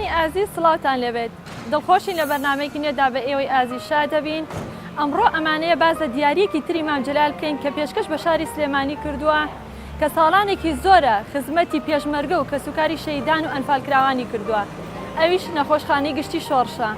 بینەرانی ئازیز سڵاوتان لەبێت دڵخۆشین لە بەرنامەیەکی نوێدا بە ئێوەی ئازیز شاد دەبین. ئەمڕۆ ئەمانەیە باز لە دیاریەکی تری مام جەلال بکەین کە پێشکەش بە شاری سلێمانی کردووە کە ساڵانێکی زۆرە خزمەتی پێشمەرگە و کەسوکاری شەیدان و ئەنفالکراوانی کردووە، ئەویش نەخۆشخانەی گشتی شۆڕشە.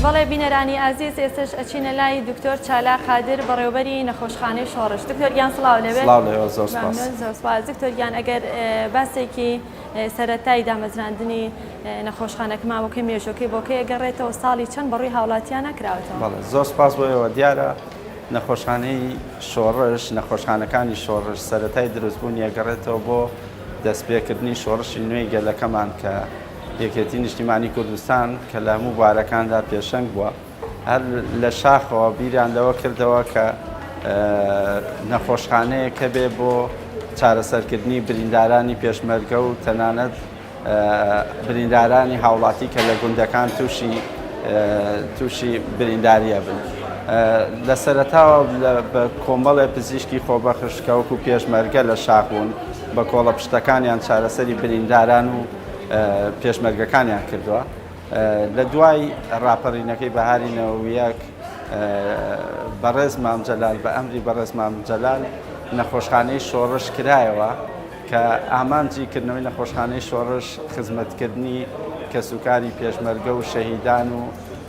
بەڵێ بینەرانی ئازیز، ئێستش ئەچینە لای دکتۆر چالاک قادر بەڕێوەبەری نەخۆشخانەی شۆڕش. دکتۆرگیان سڵاو لەبێت. زۆر سپاس. دکتۆرگیان، ئەگەر باسێکی سەرەتایی دامەزراندنی نەخۆشخانەکە ماوەکەی مێژوەکەی بۆکەی ئەگەڕێتەوە ساڵی چەند بەڕووی هاوڵاتیان نەکراوەتەوە؟ بەڵێ، زۆر سپاس بۆیەوە. دیارە نەخۆشخانەی شۆڕش، نەخۆشخانەکانی شۆڕش سەرەتای دروستبوونی ئەگەڕێتەوە بۆ دەستپێکردنی شۆڕشی نوێی گەلەکەمان کە یەکێتی نیشتیمانی کوردستان کە لە هەموو بوارەکاندا پێشەنگ بووە. هەر لە شاخەوە بیریان لەوە کردەوە کە نەخۆشخانەیە کە بێ بۆ چارەسەرکردنی بریندارانی پێشمەرگە و تەنانەت بریندارانی هاوڵاتی کە لە گوندەکان تووشی برینداریە بن. لە سەرەتاوە بە کۆمەڵێ پزیشکی خۆبەخشکەوەکو پێشمەرگە لە شاخ بوون، بە کۆڵە پشتەکانیان چارەسەری برینداران و پێشمەرگەکانیان کردووە. لە دوای ڕاپەڕینەکەی بەهاری نەوەویەک بەڕێز مام جەلال بە ئەمری بەڕێز مام جەلال نەخۆشخانەی شۆڕش کرایەوە کە ئامانجی کردنەوەی نەخۆشخانەی شۆڕش خزمەتکردنی کەسوکاری پێشمەرگە و شەهیدان و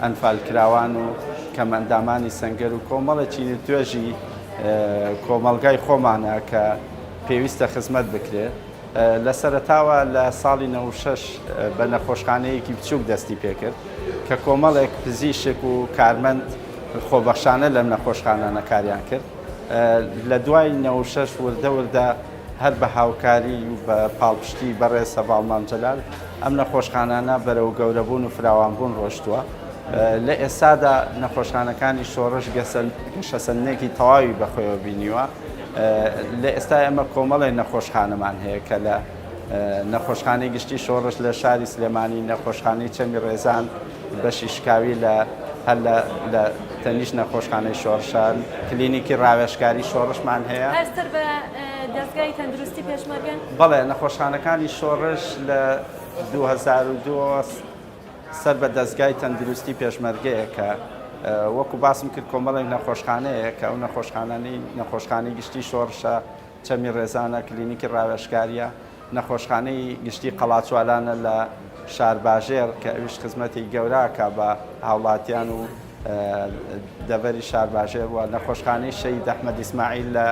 ئەنفالکراوان و کەمەندامانی سەنگەر و کۆمەڵێکی توێژی کۆمەلگای خۆمانە کە پێویستە خزمەت بکرێت. لە سەرەتاوە لە ساڵی 96 بە نەخۆشخانەیەکی بچووک دەستی پێکرد کە کۆمەڵێک پزیشک و کارمەند خۆبەخشانە لەم نەخۆشخانانە کاریان کرد. لە دوای 96 وردە هەر بە هاوکاری و بە پاڵپشتی بەڕێز سەباڵ مام جەلال ئەم نەخۆشخانانە بەرەو گەورەبوون و فراوانبوون ڕۆشتووە. لە ئێستادا نەخۆشخانەکانی شۆڕش گەشەسەنێکی تەواوی بەخۆیەوە بینیوە. لە ئێستا ئەمە کۆمەڵی نەخۆشخانەمان هەیە کە لە نەخۆشخانەی گشتی شۆڕش لە شاری سلێمانی، نەخۆشخانەی چەمی ڕێزان بەشی شکاوی هەر لە تەنیشت نەخۆشخانەی شۆڕشان، کلینیکی ڕاوێژکاری شۆڕشمان هەیە. هەرسەر بە دەستگای تەندروستی پێشمەرگەن؟ بەڵێ، نەخۆشخانەکانی شۆڕش لە 2002 سەر بە دەستگای تەندروستی پێشمەرگەیە کە وەکو باسم کرد کۆمەڵێک نەخۆشخانەیە کە ئەو نەخۆشخانەی گشتی شۆڕشە، چەمی ڕێزانە، کلینیکی ڕاوێژکاریە، نەخۆشخانەی گشتی قەڵاچوالانە لە شارباژێر کە ئەویش خزمەتی گەوراکە بە هاوڵاتیان و دەڤەری شارباژێر وە، نەخۆشخانەی شەهید ئەحمەد ئیسماعیل لە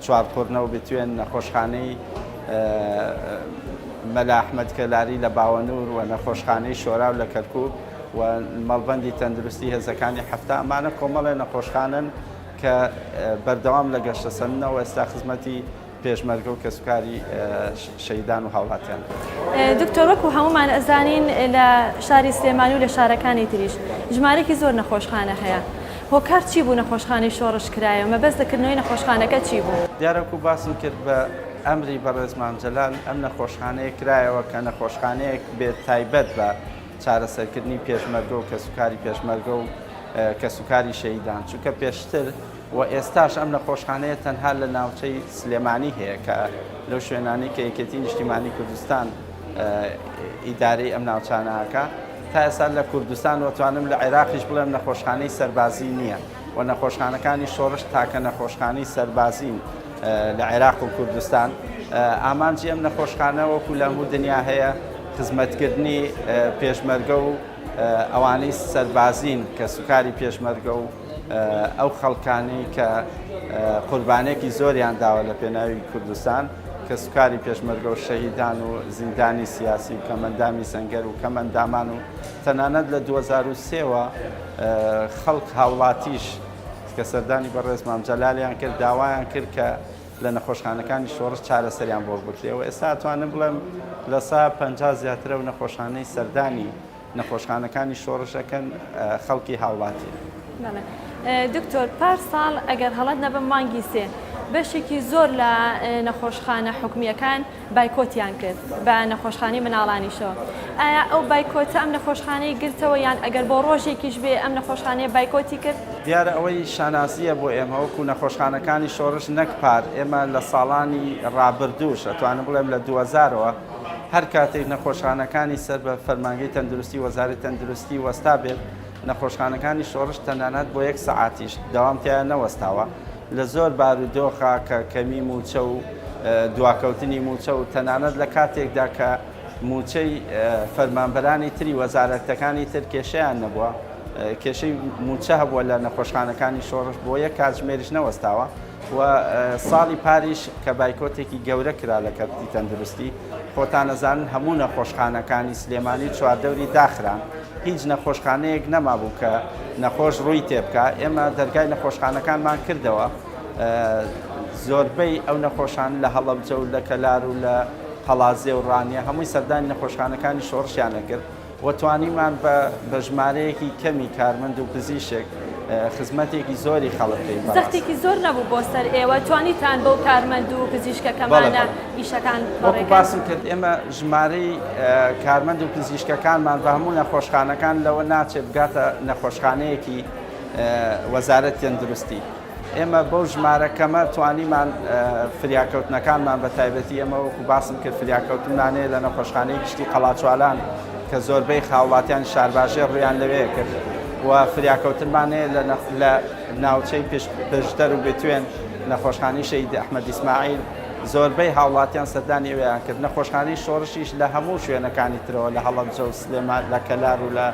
چوارقورنەوە بتوێن، نەخۆشخانەی مەلا ئەحمەد کەلاری لە باوەنور و نەخۆشخانەی شۆراو لە کەرکوب و مەڵبەندی تەندروستی هێزەکانی هەفتە. ئەمانە کۆمەڵێ نەخۆشخانن کە بەردەوام لە گەشتەسەنەوە ئێستا خزمەتی پێشمەرگە و کەسوکاری شەیدان و هاوڵاتیان. دکتۆر، وەکو هەمومان ئەزانین لە شاری سلێمانی و لە شارەکانی تریش ژمارەی زۆر نەخۆشخانە هەیە. هۆکار چی بوو نەخۆشخانەی شۆڕش کرایە؟ مەبەست لەکردنەوەی نەخۆشخانەکە چی بوو؟ دیارەکو باسم کرد بە ئەمری بەڕێز مام جەلال ئەم نەخۆشخانەیە کرایەوە کە نەخۆشخانەیەک بێت تایبەت بە چارەسەرکردنی پێشمەرگە و کەسوکاری پێشمەرگە و کەسوکاری شەیدان، چونکە پێشتر و ئێستاش ئەم نەخۆشخانەیە تەنها لە ناوچەی سلێمانی هەیە کە لەو شوێنانی کە یەکێتی نیشتیمانی کوردستان ئیدارەی ئەم ناوچانەکە. تا ئێستا لە کوردستان وەتوانم لە عێراقیش بڵێم نەخۆشخانەی سەربازی نییە و نەخۆشخانەکانی شۆڕش تاکە نەخۆشخانەی سەربازین لە عێراق و کوردستان. ئامانجی ئەم نەخۆشخانە وەکو لە هەموو دنیا هەیە خزمەتکردنی پێشمەرگە و ئەوانەی سەربازین کە سوکاری پێشمەرگە و ئەو خەڵکانی کە قوربانێکی زۆریان داوە لە پێناوی کوردستان کە سوکاری پێشمەرگە و شەهیدان و زیندانی سیاسی و کەمەندامی سەنگەر و کەمەندامان و تەنانەت لە 2003ەوە خەڵک هاوڵاتیش کە سەردانی بەڕێز مام جەلالیان کرد داوایان کرد کە لە نەخۆشخانەکانی شۆڕش چارەسەریان بۆ بکرێەوە. ئێستا توانم بڵێم لە 150 زیاترە و نەخۆشخانەی سەردانی نەخۆشخانەکانی شۆڕشەکەن خەڵکی هاوڵاتی. دکتۆر پارساڵ ئەگەر هەڵەت نەبم مانگی سێ بەشێکی زۆر لە نەخۆشخانە حکومیەکان بایکۆتیان کرد بە نەخۆشخانەی مناڵانیشەوە. ئایا ئەو بایکۆتە ئەم نەخۆشخانەی گرتەوە یان ئەگەر بۆ ڕۆژێکیش بێ ئەم نەخۆشخانەیە بایکۆتی کرد؟ دیارە ئەوەی شاناسیە بۆ ئێمە وەکو نەخۆشخانەکانی شۆڕش نەک پار ئێمە لە ساڵانی ڕابردووش ئەتوانم بڵێم لە 2000ەوە هەر کاتێک نەخۆشخانەکانی سەر بە فەرمانگەی تەندروستی وەزارەتی تەندروستی وەستا بێت نەخۆشخانەکانی شۆڕش تەنانەت بۆ 1 سەعاتیش دەوام تیان نەوەستاوە لە زۆر بارودۆخە کە کەمی موچە و دواکەوتنی موچە و تەنانەت لە کاتێکدا کە موچەی فەرمانبەرانی تری وەزارەتەکانی تر کێشەیان نەبووە کێشەی موچە هەبووە لە نەخۆشخانەکانی شۆڕش بۆ 1 کاتژمێریش نەوەستاوە و ساڵی پاریش کە بایکۆتێکی گەورە کرا لە کەپتی تەندروستی خۆتان نەزانن هەموو نەخۆشخانەکانی سلێمانی چواردەوری داخران هیچ نەخۆشخانەیەک نەمابوو کە نەخۆش ڕووی تێبکە ئێمە دەرگای نەخۆشخانەکانمان کردەوە زۆربەی ئەو نەخۆشان لە هەڵەبجە و لە کەلار و لە هەڵازێ و ڕانیە هەمووی سەردانی نەخۆشخانەکانی شۆڕشیانە کرد و توانیمان بە ژمارەیەکی کەمی کارمەند و پزیشک خزمەتێکی زۆری خەڵکی زەختێکی زۆر نەبوو بۆ سەر ئێوە توانیتان بەو کارمەند و پزیشکەکەمانە ئیشەکان وەکو باسم کرد ئێمە ژمارەی کارمەند و پزیشکەکانمان بە هەموو نەخۆشخانەکان لەوە ناچێت بگاتە نەخۆشخانەیەکی وەزارەتی تەندروستی ئێمە بەو ژمارەکەمە توانیمان فریاکەوتنەکانمان بە تایبەتی ئێمە وەکو باسم کرد فریاکەوتنمانەیە لە نەخۆشخانەی گشتی قەڵاچوالان کە زۆربەی خاوڵاتیان شارباژێر ڕویان لەوێ کرد و فریاکەوتنمانەیە لە ناوچەی پێشتر و بێتوێن نەخۆشخانەی شەید ئەحمەد ئیسماعیل زۆربەی هاوڵاتیان سەردانی ئەویان کرد نەخۆشخانەی شۆڕشیش لە هەموو شوێنەکانی ترەوە لە هەڵەبجە و سلێمان لە کەلار و لە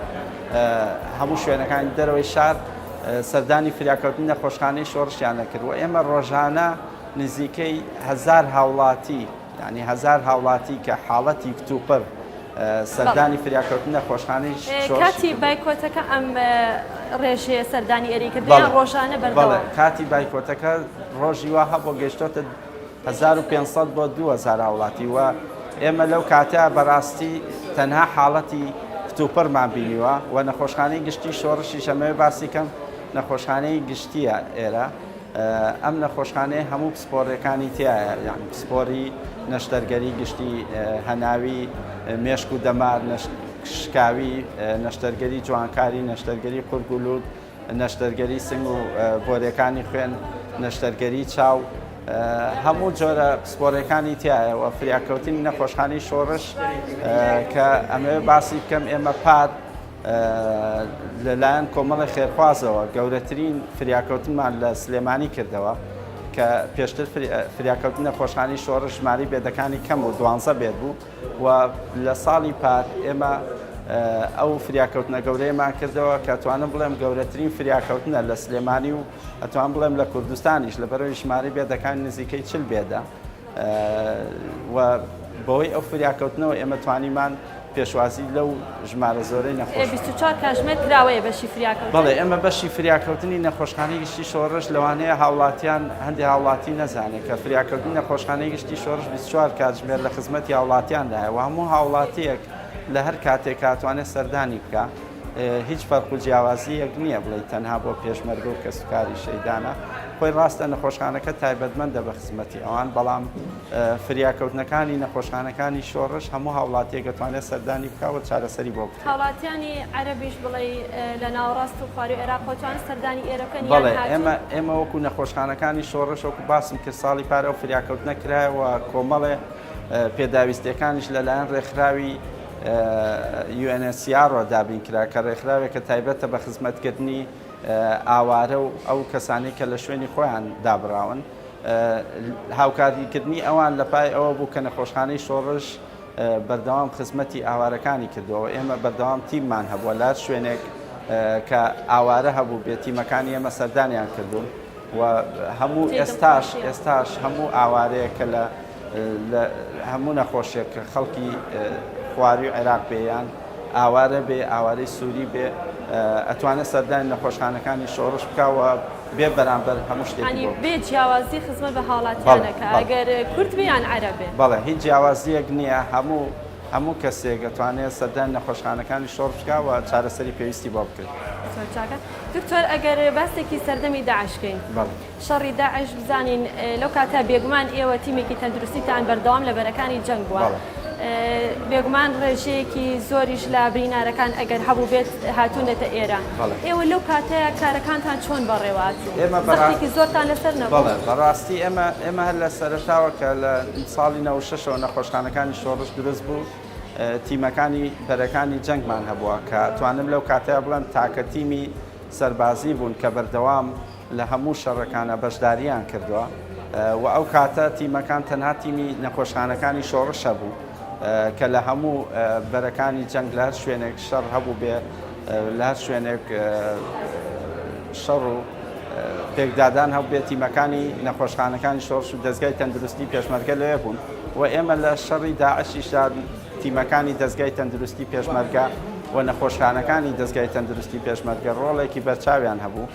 هەموو شوێنەکانی دەرەوەی شار سەردانی فریاکەوتنی نەخۆشخانەی شۆڕشیانە کرد و ئێمە ڕۆژانە نزیکەی 1000 هاوڵاتی یعنی 1000 هاوڵاتی کە حاڵەتی کتوپڕ سەردانی فریاکەوتنی نەخۆشخانەی کاتی بایکۆتەکە ئەم ڕێژەیە سەردانی ئێریکردیان ڕۆژانە بەردەوام کاتی بایکۆتەکە ڕۆژی وا هەبوو گەیشتۆتە 1500 بۆ 2000 هاوڵاتی و ئێمە لەو کاتیا بەڕاستی تەنها حاڵەتی کتوپڕمان بینیوە و نەخۆشخانەی گشتی شۆڕشی شەمەوێ باسی کەم نەخۆشخانەی گشتیە ئێرە ئەم نەخۆشخانەیە هەموو پسپۆڕەکانی تایە یان پسپۆری نەشتەرگەری گشتی هەناوی مێشک و دەمار شکاوی نەشتەرگەری جوانکاری نەشتەرگەری قورگولود نەشتەرگەری سنگ و بۆرەکانی خوێن نەشتەرگەری چاو هەموو جۆرە پسپۆرەکانی تایە و فریاکەوتنی نەخۆشخانەی شۆڕش کە ئەمەوێ باسی بکەم ئێمە پات لەلایەن کۆمەڵی خێرخوازەوە گەورەترین فریاکەوتنمان لە سلێمانی کردەوە کە پێشتر فریاکەوتنی نەخۆشخانەی شۆڕش ژماری بێدەکانی کەم و 12 بێت بوو و لە ساڵی پار ئێمە ئەو فریاکەوتنە گەورەیەمان کردەوە کە ئەتوانم بڵێم گەورەترین فریاکەوتنە لە سلێمانی و ئەتوان بڵێم لە کوردستانیش لەبەرەوەی ژماری بێدەکانی نزیکەی 40 بێدە و بەوەی ئەو فریاکەوتنەوە ئێمە توانیمان پێشوازی لەو ژمارە زۆرەی نەخۆش 24 کاتژمێر کراوەیە بەشی فریاکەوتن بەڵێ ئێمە بەشی فریاکەوتنی نەخۆشخانەی گشتی شۆڕش لەوانەیە هاوڵاتیان هەندێک هاوڵاتی نەزانێت کە فریاکەوتنی نەخۆشخانەی گشتی شۆڕش 24 کاتژمێر لە خزمەتی هاوڵاتیاندایە و هەموو هاوڵاتیەک لە هەر کاتێک کاتوانێت سەردانی بکە هیچ فەرق و جیاوازیەک نییە بڵێ تەنها بۆ پێشمەرگە و کەسوکاری شەیدانە خۆی ڕاستە نەخۆشخانەکە تایبەتمەندە بە خزمەتی ئەوان بەڵام فریاکەوتنەکانی نەخۆشخانەکانی شۆڕش هەموو هاوڵاتیەک دەتوانێت سەردانی بکەوە چارەسەری بۆ بکە هاوڵاتیانی عەرەبیش بڵێ لە ناوەڕاست و خواری عێراق خۆتوانن سەردانی ئێرەکەن بەڵێ ئێمە وەکو نەخۆشخانەکانی شۆڕش وەکو باسم کرد ساڵی پارە و فریاکەوتنە کرایەوە کۆمەڵێ پێداویستەکانیش لەلایەن ڕێکخراوی UNHCR دابین کرا کە ڕێکخراوێک کە تایبەتە بە خزمەتکردنی ئاوارە و ئەو کەسانی کە لە شوێنی خۆیان دابراون هاوکاریکردنی ئەوان لە پای ئەوە بوو کە نەخۆشخانەی شۆڕش بەردەوام خزمەتی ئاوارەکانی کردەوە ئێمە بەردەوام تیممان هەبووە لار شوێنێک کە ئاوارە هەبوو بێ تیمەکانی ئێمە سەردانیان کردوون و هەموو ئێستاش هەموو ئاوارەیە کە لە هەموو نەخۆشیێک کە خەڵکی خواری و عێراق بێیان ئاوارە بێ ئاوارەی سووری بێ ئەتوانێت سەردانی نەخۆشخانەکانی شۆڕش بکەوە بێ بەرامبەر هەموو شتێکی بێ جیاوازی خزمەت بە هاوڵاتیانەکە ئەگەر کورد بیان عەرەبێ بەڵێ هیچ جیاوازیەک نییە هەموو هەموو کەسێک دەتوانێت سەردان نەخۆشخانەکانی شۆڕ بکە و چارەسەری پێویستی بۆ بکرێت. دکتۆر ئەگەر باسێکی سەردەمی داعشکەین شەڕی داعش بزانین لەو کاتە بێگومان ئێوە تیمێکی تەندروستیتان بەردەوام لە بەرەکانی جەنگ بووە. بێگومان ڕێژەیەکی زۆریش لە برینارەکان ئەگەر هەبوو بێت هاتوونەتە ئێرە. ئێوە لەو کاتەیە کارەکانتان چۆن بەڕێواتوو؟ زەختێکی زۆرتان لەسەر نەبوو؟ بەڕاستی ئێمە هەر لە سەرەتاوە کە لە ساڵی 96ەوە نەخۆشخانەکانی شۆڕش دروست بوو تیمەکانی بەرەکانی جەنگمان هەبووە کە توانم لەو کاتەیە بڵێن تاکە تیمی سەربازی بوون کە بەردەوام لە هەموو شەڕەکانە بەشداریان کردووە و ئەو کاتە تیمەکان تەنها تیمی نەخۆشخانەکانی شۆڕش هەبوو کە لە هەموو بەرەکانی جەنگ لە هەر شوێنێک شەڕ هەبوو بێ لە هەر شوێنێک شەڕ و پێکدادان هەبوو بێت تیمەکانی نەخۆشخانەکانی شۆڕش و دەستگای تەندروستی پێشمەرگە لەوێ بوون و ئێمە لە شەڕی داعشیشدا تیمەکانی دەستگای تەندروستی پێشمەرگە و نەخۆشخانەکانی دەستگای تەندروستی پێشمەرگە ڕۆڵێکی بەرچاویان هەبوو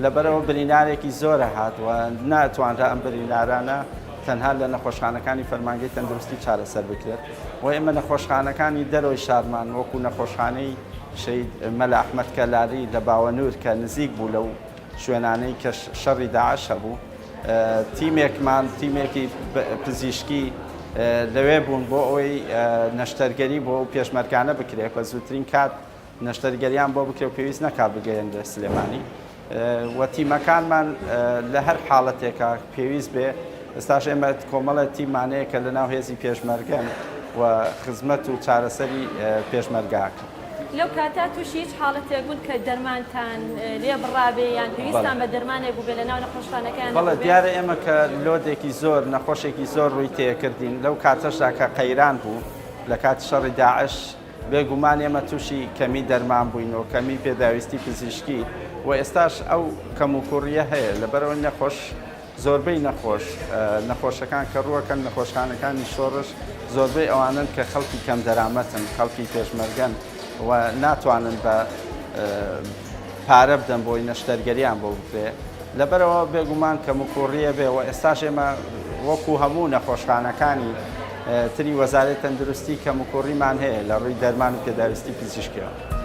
لەبەرەوە برینارێکی زۆرە هات و ناتوانرا ئەم برینارانە تەنها لە نەخۆشخانەکانی فەرمانگەی تەندروستی چارەسەر بکرێت و ئێمە نەخۆشخانەکانی دەرەوەی شارمان وەکو نەخۆشخانەی شەید مەلا ئەحمەد کەلاری لە باوەنور کە نزیک بوو لەو شوێنانەی کە شەڕی داعش هەبوو تیمێکی پزیشکی لەوێ بوون بۆ ئەوەی نەشتەرگەری بۆ پێشمەرگانە بکرێت بە زووترین کات نەشتەرگەریان بۆ بکرێت و پێویست نەکا بگەیەن لە سلێمانی و تیمەکانمان لە هەر حاڵەتێکە پێویست بێ ئێستاش ئێمە کۆمەڵە تیمانەیە کە لەناو هێزی پێشمەرگەن و خزمەت و چارەسەری پێشمەرگاکە. لەو کاتا تووشی هیچ حاڵەتێک بوون کە دەرمانتان لێ بڕابێ یان پێویستان بە دەرمانێک بوو بێ لەناو نەخۆشخانەکان؟ بەڵێ دیارە ئێمە کە لۆدێکی زۆر نەخۆشێکی زۆر ڕووی تێکردین لەو کاتەشدا کە قەیران بوو لە کاتی شەڕی داعش بێگومان ئێمە تووشی کەمی دەرمان بووینەوە کەمی پێداویستی پزیشکی و ئێستاش ئەو کەم و کوڕیە هەیە لەبەرەوە نەخۆش زۆربەی نەخۆشەکان کە ڕووەکەن نەخۆشخانەکانی شۆڕش زۆربەی ئەوانن کە خەڵکی کەم دەرامەتن خەڵکی پێشمەرگەن و ناتوانن بە پارە بدەن بۆی نەشتەرگەریان بۆ بکرێ لەبەرەوە بێگومان کەم و کوڕیە بێ و ئێستاش ئێمە وەکو هەموو نەخۆشخانەکانی تری وەزارەتی تەندروستی کەم و کوڕیمان هەیە لە ڕووی دەرمان و پێداویستی پزیشکیەوە.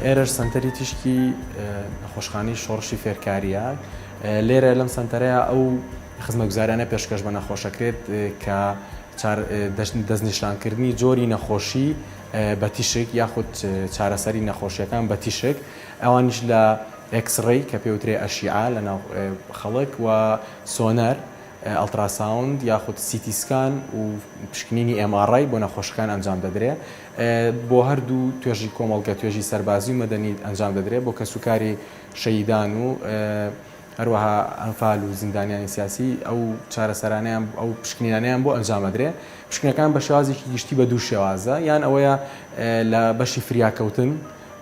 ئێرەش سنتەری تیشکی نەخۆشخانەی شۆڕشی فێرکاریە لێرە لەم سنتەرەیە ئەو خزمەتگوزاریانە پێشکەش بە نەخۆشەکرێت کە دەستنیشانکردنی جۆری نەخۆشی بە تیشک یاخود چارەسەری نەخۆشیەکان بە تیشک ئەوانیش لە ئەکسڕێی کە پێوترێ ئەشیعا لە ناو خەڵک و سۆنەر ئەڵتراساوند یاخود سیتیسکان و پشکنینی MRI بۆ نەخۆشەکان ئەنجام دەدرێت بۆ هەردوو توێژی کۆمەڵگە توێژی سەربازی و مەدەنی ئەنجام دەدرێت بۆ کەسوکاری شەیدان و هەروەها ئەنفال و زیندانیانی سیاسی ئەو چارەسەرانیان ئەو پشکنینانیان بۆ ئەنجام دەدرێت پشکنەکان بە شێوازێکی گشتی بە دوو شێوازە یان ئەوەیە لە بەشی فریاکەوتن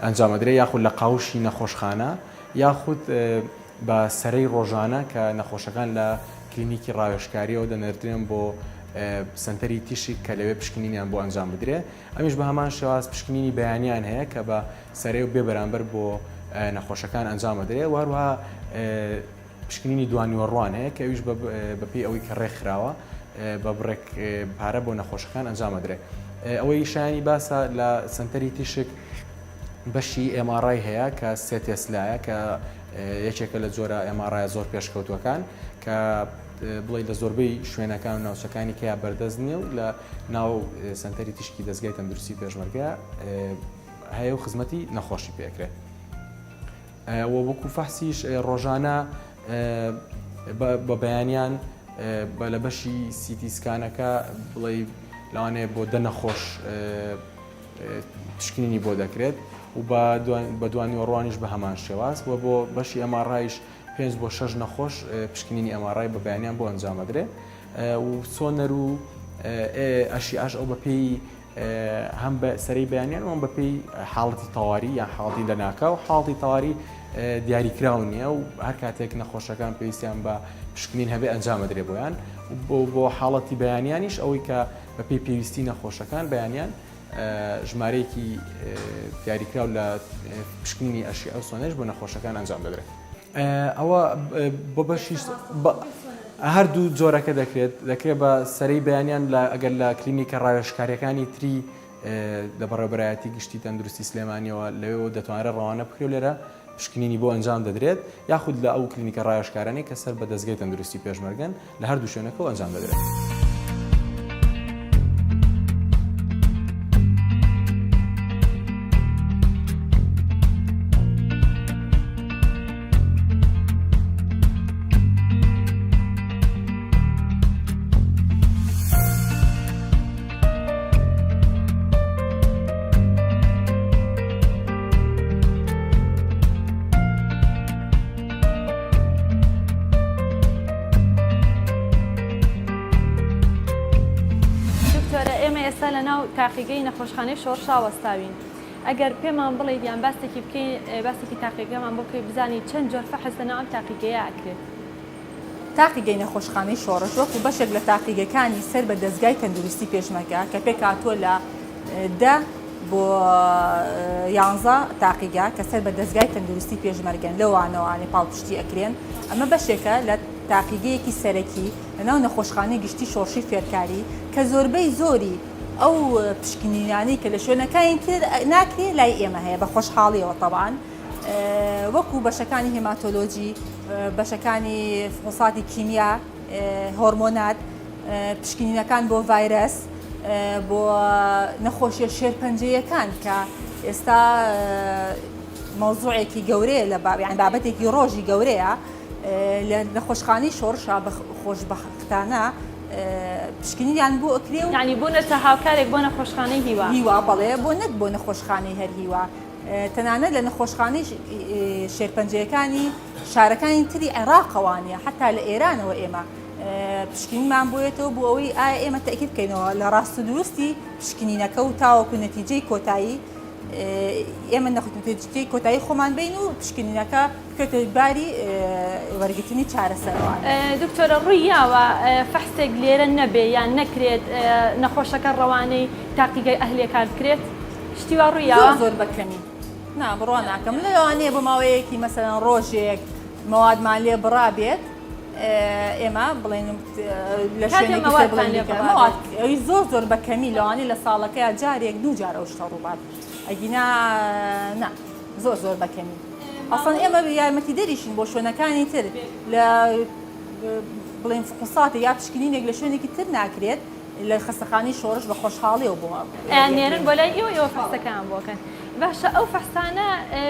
ئەنجام دەدرێت یاخود لە قاوشی نەخۆشخانە یاخود بە سەرەی ڕۆژانە کە نەخۆشەکان لە کلینیکی ڕاوێژکاریەوە دەنێردرێن بۆ سنتەری تیشی کە لەوێ پشکنینیان بۆ ئەنجام بدرێت ئەمیش بە هەمان شێواز پشکنینی بەیانیان هەیە کە بە سەرەی و بێ بەرامبەر بۆ نەخۆشەکان ئەنجام دەدرێت وهروها پشکنینی دوانیوەڕوان هەیە کە ئەویش بەپێی ئەوەی کە ڕێکخراوە بە بڕێک پارە بۆ نەخۆشەکان ئەنجام دەدرێت ئەوەی شایانی باسە لە سنتەری تیشک بەشی MRI هەیە کە سێ تێسلایە کە یەکێکە لە جۆرە MRI زۆر پێشکەوتوەکان کە بڵێ لە زۆربەی شوێنەکان و ناوچەکانی کەیا بەردەست نییە و لە ناو سنتەری تیشکی دەستگای تەندروستی پێشمەرگە هەیە و خزمەتی نەخۆشی پێکرێت وەکو فەحسیش ڕۆژانە بە بەیانیان لە بەشی سیتیسکانەکە بڵێ لەوانەیە بۆ دەنەخۆش پشکنینی بۆ دەکرێت و بە دوانی ڕوانیش بە هەمان شێواز و بۆ بەشی ئەماڕایش 5 بۆ 6 نەخۆش پشکنینی ئەماڕای بە بەیانیان بۆ ئەنجامەدرێ و سۆنەر و ئەشیعاش ئەو بەپێی هەم بە سەرەی بەیانیان و بەپێی حاڵەتی تەواوی یان حاڵەتی لەناکە و حاڵەتی تەواوی دیاریکراو نییە و هەر کاتێک نەخۆشەکان پێویستیان بە پشکنین هەبێ ئەنجامەدرێ بۆیان بۆ حاڵەتی بەیانیانیش ئەوەی کە بەپێی پێویستی نەخۆشەکان بەیانیان ژمارەیەکی دیاریکراو لە پشکنینی ئەشی ئەو سۆنەش بۆ نەخۆشەکان ئەنجام دەدرێت. ئەوە بۆ بەشی هەردوو جۆرەکە دەکرێت بە سەرەی بەیانیان ئەگەر لە کلینیکە ڕاوێژکاریەکانی تری لە بەڕێوەبەرایەتی گشتی تەندروستی سلێمانیەوە لەوێ دەتوانرێت ڕەوانە بکرێت لێرە پشکنینی بۆ ئەنجام دەدرێت یاخود لە ئەو کلینیکە ڕاوێژکارانی کە سەر بە دەستگای تەندروستی پێشمەرگەن لە هەردوو شوێنەکەەوە ئەنجام دەدرێت. ئێستا لە ناو تاقیگەی نەخۆشخانەی شۆڕشا وەستاوین. ئەگەر پێمان بڵێ دیان باستێکی بکەین باستێکی تاقیگەمان بۆ بکەی بزانین چەند جۆر فەحز لە ناو ئەم تاقیگەیە ئەکرێت. تاقیگەی نەخۆشخانەی شۆڕش وەکو بەشێک لە تاقیگەکانی سەر بە دەستگای تەندروستی پێشمەرگە کە پێک هاتووە لە 10 بۆ 11 تاقیگا کە سەر بە دەستگای تەندروستی پێشمەرگەن لەوانەوەوانی پاڵپشتی ئەکرێن ئەمە بەشێکە لە تاقیگەیەکی سەرەکی لەناو نەخۆشخانەی گشتی شۆڕشی فێرکاری کە زۆربەی زۆری ئەو پشکنینانی کە لە شوێنەکانی تر ناکرێت لای ئێمە هەیە بە خۆشحاڵیەوە طبعاً وەکو بەشەکانی هێماتۆلۆجی بەشەکانی فحوساتی کیمیا هۆرمۆنات پشکنینەکان بۆ ڤایرەس بۆ نەخۆشیە شێرپەنجەیەکان کە ئێستا مۆزوعێکی گەورەیە لە بابەتێکی ڕۆژی گەورەیە لە نەخۆشخانەی شۆڕشا خۆشبەختانە پشکنینیان بۆ ئەکرێ و یعنی بۆ نەتە هاوکارێک بۆ نەخۆشخانەی هیوا بەڵێ بۆ نەک بۆ نەخۆشخانەی هەر هیوا تەنانەت لە نەخۆشخانەی شێرپەنجەیەکانی شارەکانی تری عێراقەوانە حتا لە ئێرانەوە ئێمە پشکنینمان بۆیێتەوە بۆ ئەوەی ئایا ئێمە تەکید بکەینەوە لە ڕاست و دروستی پشکنینەکە و تاوەکو نەتیجەی کۆتایی ئێمە نەخۆتیجەی کۆتایی خۆمان بین و پشکنینەکە بکرێتە باری وەرگرتنی چارەسەرەوە. دکتۆرە ڕوویاوە فەحسێک لێرە نەبێ یان نەکرێت نەخۆشەکە ڕەوانەی تاقیگەی ئەهلیەکان بکرێت شتیوا ڕوویاوە زۆر بەکەمی نا بڕوا ناکەم لەوانەیە بۆ ماوەیەکی مەسەڵەن ڕۆژێک مەوادمان لێ بڕابێت ئێمە بڵێن لە شوێنێکی ئەوی زۆر بەکەمی لەوانەیە لە ساڵەکەیە جارێک دوو جارە شتە ڕووبات ئەگینا نا زۆر بەکەمی ئەسڵەن ئێمە یارمەتی دەریشین بۆ شوێنەکانی تر لە بڵێن فحوساتی یا پشکنینێک لە شوێنێکی تر ناکرێت لە خەستەخانەی شۆڕش بە خۆشحاڵیەوە بۆ نێرن بۆ لای ئێوە فەحسەکان بۆکەن باشە ئەو فەحسانە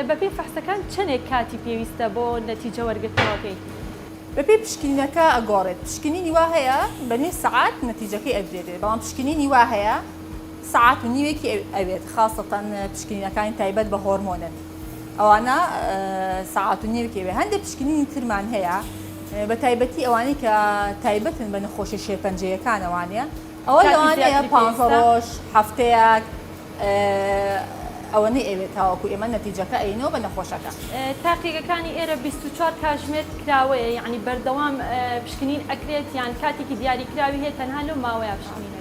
بەپێی فەحسەکان چەندێک کاتی پێویستە بۆ نەتیجە وەرگرتنەوەکەی بەپێی پشکنینەکە ئەگۆڕێت پشکنینی وا هەیە بە نوێ سەعات نەتیجەکەی ئەگرێت بەڵام پشکنینی وا هەیە ساعت و نیوێکی ئەوێت خاصەتەن پشکنینەکانی تایبەت بە هۆرمۆنن ئەوانە ساعت و نیوێکی ئەوێ هەندێک پشکنینی ترمان هەیە بە تایبەتی ئەوانەی کە تایبەتن بە نەخۆشی شێرپەنجەیەکان ئەوانەیە ئەوە لەوانەیە 5 ڕۆژ هەفتەیەک ئەوە ئەوێت تاوەکو ئێمە نەتیجەکە ئەینەوە بە نەخۆشەکە. تاقیگەکانی ئێرە 24 کاتژمێر کراوەیە یعنی بەردەوام پشکنین ئەکرێت یان کاتێکی دیاریکراوی هەیە تەنها لەو ماوەیە پشکنینە.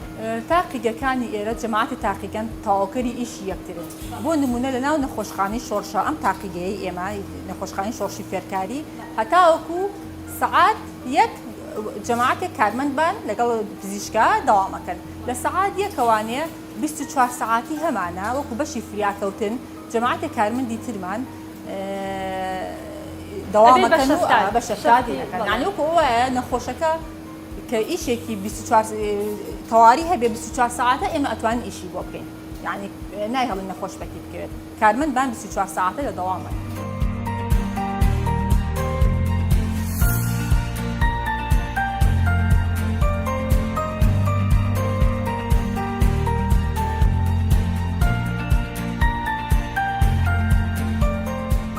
تاقیگەکانی ئێرە جەماعەتی تاقیگەن تاواکەری ئیشی یەکترن بۆ نمونە لە ناو نەخۆشخانەی شۆڕشا ئەم تاقیگەی ئێمە نەخۆشخانەی شۆڕشی فێرکاری هەتاوەکو سەعات یەک جەماعەتێک کارمەندبان لەگەڵ پزیشکا دەوامەکەن لە سەعات یەکەوانەیە 24 ساعتی هەمانە وەکو بەشی فریاکەوتن جەماعەتی کارمەندی ترمان دەوامەکەن و بە شەشادی دەکەن یعنی وەکو ئەوەیە نەخۆشەکە کە ئیشێکی 24 تەواوی هەبێ 24 ساعتە ئێمە ئەتوانین ئیشی بۆ بکەین یعنی نای هەڵی نەخۆش بەکی بکەوێت کارمەندبان 24 ساعتە لە دەوامە.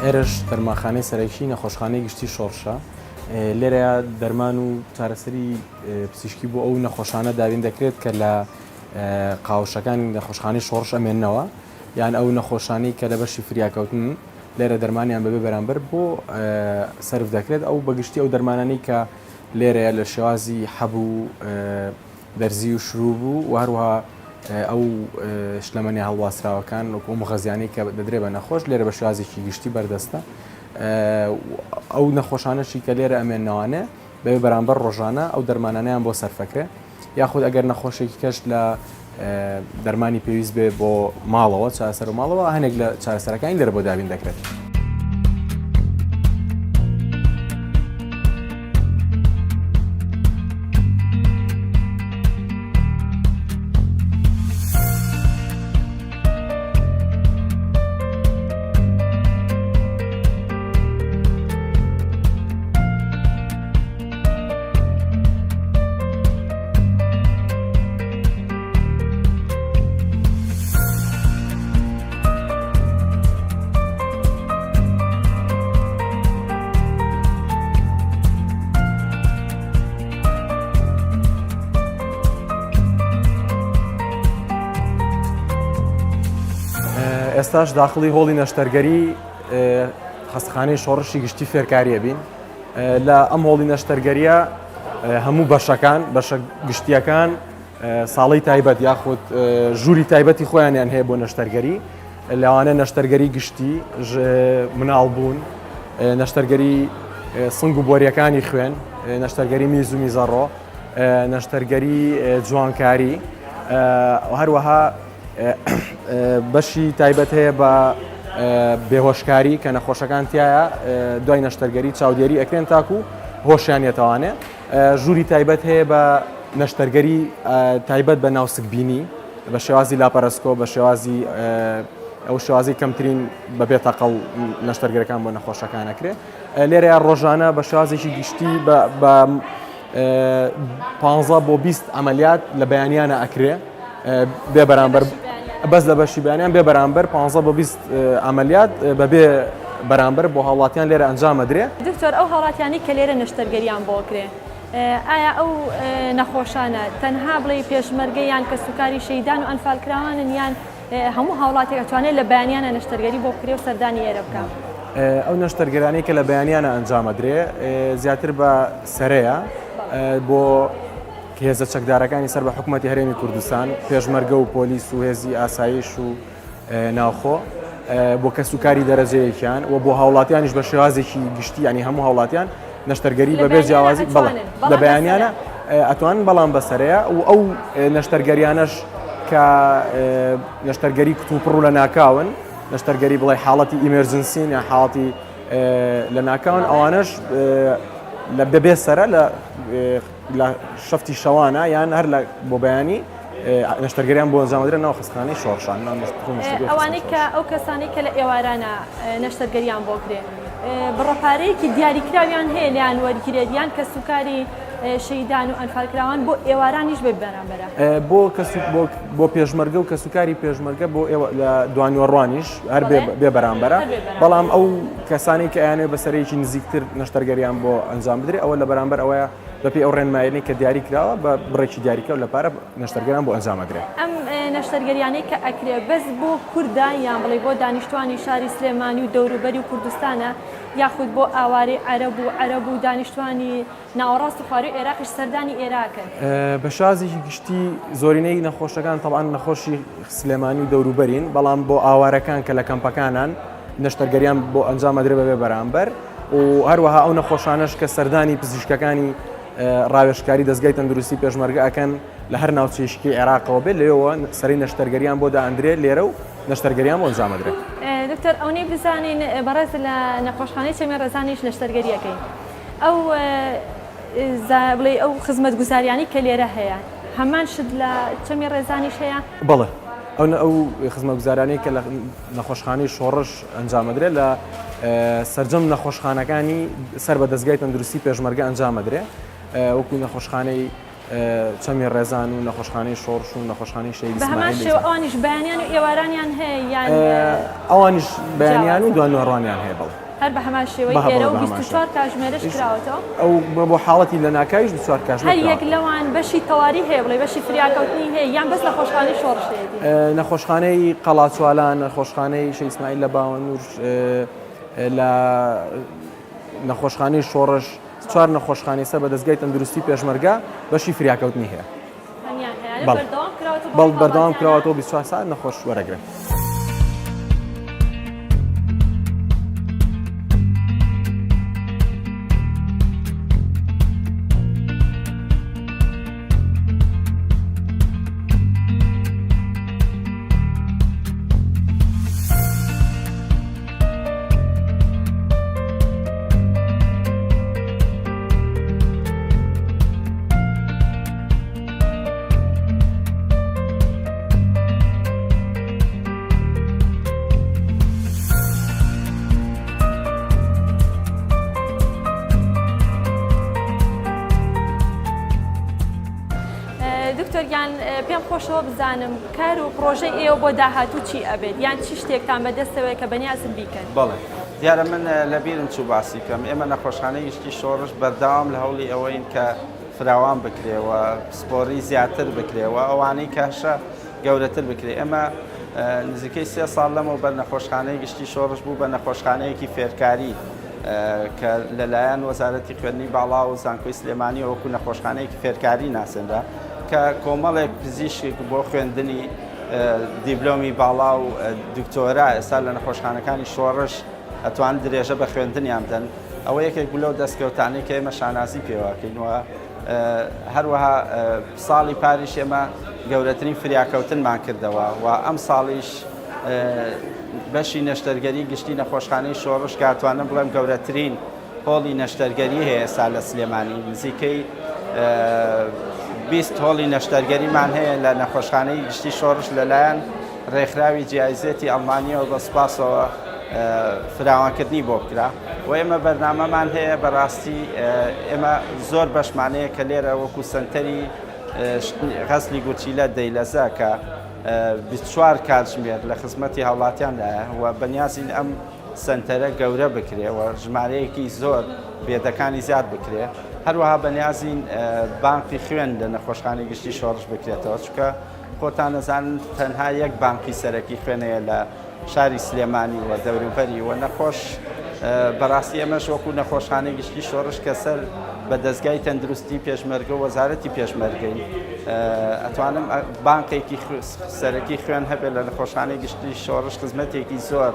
ئێرەش دەرمانخانەی سەرەکی نەخۆشخانەی گشتی شۆڕشە لێرە دەرمان و چارەسەری پزیشکی بۆ ئەو نەخۆشانە دابین دەکرێت کە لە قاوشەکانی نەخۆشخانەی شۆڕش ئەمێننەوە یان ئەو نەخۆشانی کە لە بەشی فریاکەوتن لێرە دەرمانیان بەبێ بەرامبەر بۆ سرف دەکرێت ئەو بەگشتی ئەو دەرمانانی کە لێرەیە لە شێوازی هەبوو دەرزی و شروع بوو و هەروەها ئەو شلەمەنی هەڵواسراوەکان وەکو مغەزیانی کە دەدرێت بە نەخۆش لێرە بە شێوازێکی گشتی بەردەستە ئەو نەخۆشانەشی کە لێرە ئەمێننەوانێ بەبێ بەرامبەر ڕۆژانە ئەو دەرمانانیان بۆ سەرفەکرێ یاخود ئەگەر نەخۆشێکی کەش لە دەرمانی پێویست بێ بۆ ماڵەوە چارەسەر و ماڵەوە هەنێک لە چارەسەرەکانی لێرە بۆ دابین دەکرێت. ئێستاش داخڵی هۆڵی نەشتەرگەری خەستەخانەی شۆڕشی گشتی فێرکاریە بین لە ئەم هۆڵی نەشتەرگەریە هەموو بەشەکان بەشە گشتیەکان ساڵی تایبەت یاخود ژووری تایبەتی خۆیانیان هەیە بۆ نەشتەرگەری لەوانە نەشتەرگەری گشتی مناڵبوون نەشتەرگەری سنگ و بۆریەکانی خوێن نەشتەرگەری میز و میزەڕۆ نەشتەرگەری جوانکاری هەروەها بەشی تایبەت هەیە بە بێهۆشکاری کە نەخۆشەکان تایە دوای نەشتەرگەری چاودێری ئەکرێن تاکو هۆشیانێتەوانێ ژووری تایبەت هەیە بە نەشتەرگەری تایبەت بە ناوسکبینی بە شێوازی لاپەرسکۆ بە شێوازی ئەو شێوازی کەمترین بە بێتەقەڵ نەشتەرگەرەکان بۆ نەخۆشەکان ئەکرێ لێرە ڕۆژانە بە شێوازێکی گشتی بە 15 بۆ 20 ئەمەلیات لە بەیانیانە ئەکرێ بێ بەرامبەر بەس لە بەشی بەیانیان بێ بەرامبەر 15 بۆ 20 ئەمەلیات بەبێ بەرامبەر بۆ هاوڵاتیان لێرە ئەنجامەدرێ. دکتۆر ئەو هاوڵاتیانی کە لێرە نەشتەرگەریان بۆ کرێ ئایا ئەو نەخۆشانە تەنها بڵێ پێشمەرگەیان کە سوکاری شەیدان و ئەنفالکراوانن یان هەموو هاوڵاتێک ئەتوانێت لە بەیانیانە نەشتەرگەری بۆ بکرێ و سەردانی ئێرە بکەم؟ ئەو نەشتەرگەرانەی کە لە بەیانیانە ئەنجامەدرێ زیاتر بە سەرەیە بۆ هێزە چەکدارەکانی سەر بە حکوومەتی هەرێمی کوردستان پێشمەرگە و پۆلیس و هێزی ئاسایش و ناوخۆ بۆ کە سوکاری دەرەجەیەکیان و بۆ هاوڵاتیانیش بە شێوازێکی گشتی ینی هەموو هاوڵاتیان نەشتەرگەری بەبێ جیاوازی لە بەیانیانە ئەتوانن بەڵام بەسەرەیە و ئەو نەشتەرگەریانەش کە نەشتەرگەری کتوپڕ و لە ناکاون نەشتەرگەری بڵێ حاڵەتی ئیمێرجنسین یا حاڵەتی لە ناکاون ئەوانش لە بەبێ سەرە لە شەفتی شەوانە یان هەر لە بۆ بەیانی نەشتەرگەریان بۆ ئەنجامەدرێن ناو خستخانەی شۆڕشان ئەوانەی کە ئەو کەسانی کە لە ئێوارانە نەشتەرگەریان بۆ کرێ بڕۆپارەیەکی دیاریکراویان هەیە لیان وەرگیرێتیان کە سوکاری شەیدان و ئەنفالکراوان بۆ ئێوارانیش بێ بەرامبەرە بۆ پێشمەرگە و کە سوکاری پێشمەرگە بۆ لە دوانیوەڕوانیش هەر بێ بەرامبەرە بەڵام ئەو کەسانی کە ئەیانێ بەسەرەیەکی نزیکتر نەشتەرگەریان بۆ ئەنجام بدرێت ئەوە لە بەرامبەر ئەوەیە بەپی ئەو ڕێنمایەی کە دیاری کراوە بە بڕێکی دیاریکراوە لە پارە نەشتەرگەریان بۆ ئەنجامەدرێت. ئەم نەشتەرگەریانەی کە ئەکرێ بەس بۆ کوردان یان بڵێ بۆ دانیشتوانی شاری سلێمانی و دەوروبەری و کوردستانە یاخود بۆ ئاوارەی عەرەب و دانیشتوانی ناوەڕاست و خواروی عێراقیش سەردانی ئێراکەن؟ بە شازێکی گشتی زۆرینەی نەخۆشەکان تەڵان نەخۆشی سلێمانی و دەوروبەرین بەڵام بۆ ئاوارەکان کە لە کەمپەکانان نەشتەرگەریان بۆ ئەنجامەدرێ بەبێ بەرامبەر و هەروەها ئەو نەخۆشانەش کە سەردانی پزیشکەکانی ڕاوێژکاری دەستگای تەندروستی پێشمەرگە ئەکەن لە هەر ناوچەیشکی عێراقەوە بێت لێەوە سەری نەشتەرگەریان بۆ دائەندرێ لێرە و نەشتەرگەریان بۆ ئەنجامەدرێت. دکتۆر ئەوەی بزانین بەڕێز لە نەخۆشخانەی چەمی ڕێزانیش نەشتەرگەریەکەی ئەو بڵێ ئەو خزمەتگوزاریانی کە لێرە هەیە هەمان شت لە چەمی ڕێزانیش هەیە؟ بەڵێ ئەو خزمەتگوزارانەی کە لە نەخۆشخانەی شۆڕش ئەنجامەدرێت لە سەرجەم نەخۆشخانەکانی سەر بە دەستگای تەندروستی پێشمەرگە ئەنجامەدرێ وەکو نەخۆشخانەی چەمی ڕێزان و نەخۆشخانەی شۆڕش و نەخۆشخانەی شەیدی بە هەمان ئیسماعیل شێوە ئەوانیش بەیانیان و ئێوارانیان هەیە یان ئەوانیش بەیانیان و دوان نوێڕوانیان هەیە بەڵێ هەر بە هەمان شێوەی ئێرە و 24 کاتژمێرەش کراوەتەوە ئەو بۆ حاڵەتی لە ناکاویش 24 کاتژمێر هەر یەک لەوان بەشی تەواوی هەیە بڵێ بەشی فریاکەوتنی هەیە یان بەس لە خۆشخانەی شۆڕش هەیە نەخۆشخانەی قەڵاچوالان نەخۆشخانەی شەیدی ئیسماعیل لە باوەنور لە نەخۆشخانەی شۆڕش 4 نەخۆشخانەی سەر بە دەستگای تەندروستی پێشمەرگە بەشی فریاکەوتنی هەیە بەردەوام کراوەتەوە 24 ساعت نەخۆش وەرەگرن. دکتۆریان پێم خۆشەوە بزانم کار و پرۆژەی ئێوە بۆ داهاتوو چی ئەبێت یان چی شتێکتان بەدەستەوەی کە بەنیازم بیکەن؟ بەڵێ دیارە من لەبیرم چوو باسی کەم ئێمە نەخۆشخانەی گشتی شۆڕش بەردەوام لە هەوڵی ئەوەین کە فراوان بکرێەوە سپۆری زیاتر بکرێەوە ئەوانەی کەشە گەورەتر بکرێ. ئێمە نزیکەی 3 ساڵ لەمەوە بەر نەخۆشخانەی گشتی شۆڕش بوو بە نەخۆشخانەیەکی فێرکاری کە لەلایەن وەزارەتی خوێندنی باڵا و زانکۆی سلێمانی وەکو نەخۆشخانەیەکی فێرکاری ناسێنرا کە کۆمەڵێک پزیشک بۆ خوێندنی دیبلۆمی باڵا و دکتۆرا ئێستا لە نەخۆشخانەکانی شۆڕش ئەتوان درێژە بە خوێندنیان بدەن. ئەوە یەکێک بوو لەو دەستکەوتانەی کە ئێمە شانازی پێوەکەینەوە. هەروەها ساڵی پاریش ئێمە گەورەترین فریاکەوتنمان کردەوە و ئەم ساڵیش بەشی نەشتەرگەری گشتی نەخۆشخانەی شۆڕش کاتوانم بڵێم گەورەترین هۆڵی نەشتەرگەری هەیە ئێستا لە سلێمانی نزیکەی 20 هۆڵی نەشتەرگەریمان هەیە لە نەخۆشخانەی گشتی شۆڕش لەلایەن ڕێکخراوی جیایزێتی ئەڵمانیەوە بە سوپاسەوە فراوانکردنی بۆ بکرا و ئێمە بەرنامەمان هەیە بەڕاستی ئێمە زۆر بەشمانەیە کە لێرە وەکو سنتەری غەزلی گوچیلە دەیلەزە کە 24 کاتژمێر لە خزمەتی هاوڵاتیاندایە و بەنیازین ئەم سنتەرە گەورە بکرێ و ژمارەیەکی زۆر بێدەکانی زیاد بکرێ. هەروەها بەنیازین بانقی خوێن لە نەخۆشخانەی گشتی شۆڕش بکرێتەوە چونکە خۆتان نەزانن تەنها یەک بانقی سەرەکی خوێنەیە لە شاری سلێمانی و دەوروبەری و نەخۆش بەڕاستی ئەمەش وەکو نەخۆشخانەی گشتی شۆڕش کە سەر بە دەستگای تەندروستی پێشمەرگە و وەزارەتی پێشمەرگەی ئەتوانم بانقێکی سەرەکی خوێن هەبێت لە نەخۆشخانەی گشتی شۆڕش خزمەتێکی زۆر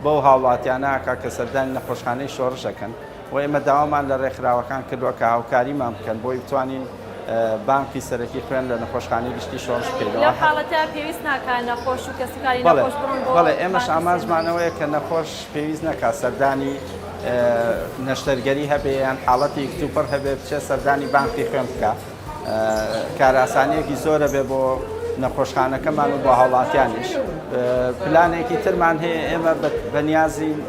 بەو هاوڵاتیانە ئاکا کە سەردانی نەخۆشخانەی شۆڕشەکەن و ئێمە داوامان لە ڕێکخراوەکان کردووە کە هاوکاریمان بکەن بۆی بتوانین بانکی سەرەکی خوێن لە نەخۆشخانەی گشتی شۆڕش بکەینەوە. لەو حاڵەتە پێویست ناکات نەخۆش و کەسەکانی نەخۆش بڕۆن بۆ بەڵێ ئێمەش ئامانجمانەوەیە کە نەخۆش پێویست نەکات سەردانی نەشتەرگەری هەبێ یان حاڵەتی کتوپڕ هەبێ بچێ سەردانی بانکی خوێن بکە. کاراسانیەکی زۆرە بێ بۆ نەخۆشخانەکەمان و بۆ هاوڵاتیانیش. پلانێکی ترمان هەیە ئێمە بەنیازین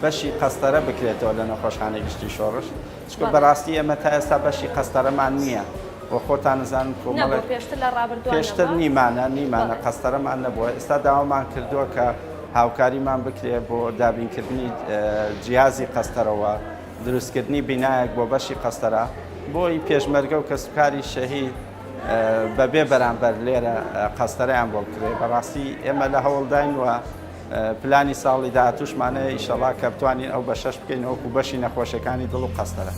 بەشی قەستەرە بکرێتەوە لە نەخۆشخانەی گشتی شۆڕش چکە بەڕاستی ئێمە تا ئێستا بەشی قەستەرەمان نییە و خۆتان نزانن کۆمەڵێک پێشتر نیمانە قەستەرەمان نەبووە. ئێستا داوامان کردووە کە هاوکاریمان بکرێ بۆ دابینکردنی جیازی قەستەرەوە دروستکردنی بینایەک بۆ بەشی قەستەرە بۆی پێشمەرگە و کەسبکاری شەهید بەبێ بەرامبەر لێرە قەستەرەیان بۆ بکرێ. بەڕاستی ئێمە لە هەوڵداین و پلانی ساڵی داهاتووشمانەیە ئیشەڵا کە بتوانین ئەو بەشەش بکەین وەکو بەشی نەخۆشیەکانی دڵ و قەستەرە.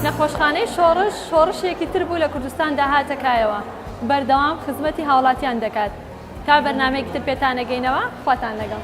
نەخۆشخانەی شۆڕش شۆڕشێکی تر بوو لە کوردستان داهاتەکایەوە بەردەوام خزمەتی هاوڵاتیان دەکات. تا بەرنامەیەکی تر پێتان نەگەینەوە خواتان لەگەڵ.